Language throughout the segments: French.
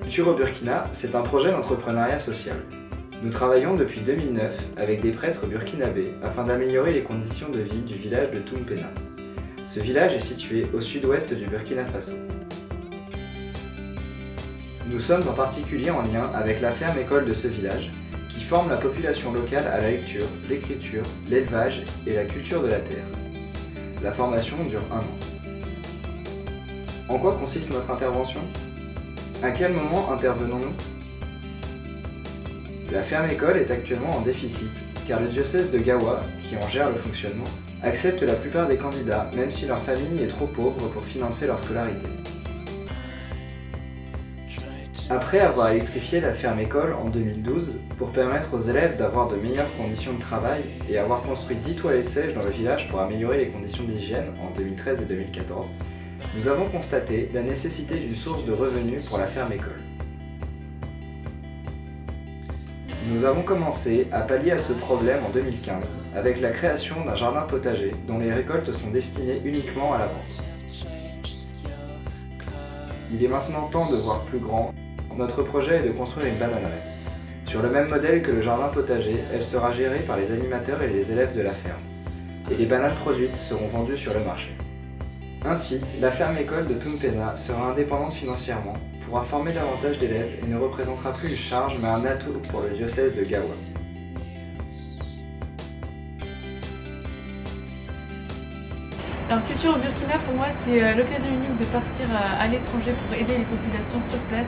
Culture au Burkina, c'est un projet d'entrepreneuriat social. Nous travaillons depuis 2009 avec des prêtres burkinabés afin d'améliorer les conditions de vie du village de Tumpena. Ce village est situé au sud-ouest du Burkina Faso. Nous sommes en particulier en lien avec la ferme-école de ce village, qui forme la population locale à la lecture, l'écriture, l'élevage et la culture de la terre. La formation dure 1 an. En quoi consiste notre intervention ? À quel moment intervenons-nous ? La ferme-école est actuellement en déficit, car le diocèse de Gawa, qui en gère le fonctionnement, accepte la plupart des candidats, même si leur famille est trop pauvre pour financer leur scolarité. Après avoir électrifié la ferme-école en 2012 pour permettre aux élèves d'avoir de meilleures conditions de travail et avoir construit 10 toilettes sèches dans le village pour améliorer les conditions d'hygiène en 2013 et 2014, nous avons constaté la nécessité d'une source de revenus pour la ferme-école. Nous avons commencé à pallier à ce problème en 2015 avec la création d'un jardin potager dont les récoltes sont destinées uniquement à la vente. Il est maintenant temps de voir plus grand. Notre projet est de construire une bananerie. Sur le même modèle que le jardin potager, elle sera gérée par les animateurs et les élèves de la ferme. Et les bananes produites seront vendues sur le marché. Ainsi, la ferme-école de Tumpena sera indépendante financièrement, pourra former davantage d'élèves et ne représentera plus une charge mais un atout pour le diocèse de Gawa. Alors Culture au Burkina, pour moi, c'est l'occasion unique de partir à l'étranger pour aider les populations sur place,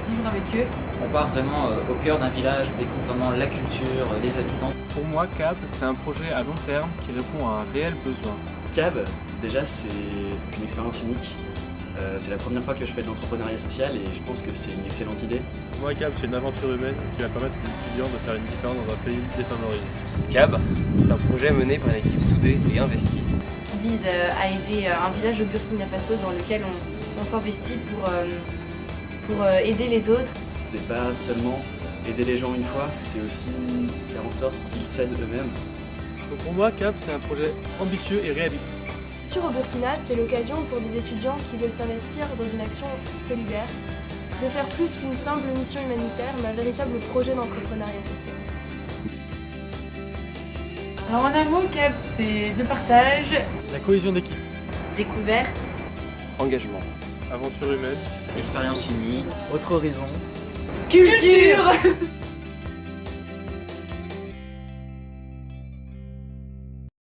vivre avec eux. On part vraiment au cœur d'un village, on découvre vraiment la culture, les habitants. Pour moi, CAB, c'est un projet à long terme qui répond à un réel besoin. CAB, déjà, c'est une expérience unique. C'est la première fois que je fais de l'entrepreneuriat social et je pense que c'est une excellente idée. Pour moi, CAB, c'est une aventure humaine qui va permettre aux étudiants de faire une différence dans un pays défavorisé. CAB, c'est un projet mené par une équipe soudée et investie. Qui vise à aider un village au Burkina Faso dans lequel on s'investit pour aider les autres. C'est pas seulement aider les gens une fois, c'est aussi faire en sorte qu'ils s'aident eux-mêmes. Donc pour moi, CAB, c'est un projet ambitieux et réaliste. Culture au Burkina, c'est l'occasion pour des étudiants qui veulent s'investir dans une action solidaire, de faire plus qu'une simple mission humanitaire, mais un véritable projet d'entrepreneuriat social. Alors en un mot, CAB, c'est de partage, La cohésion d'équipe, Découverte, Engagement. aventure humaine. Expérience unie. Autre horizon. culture.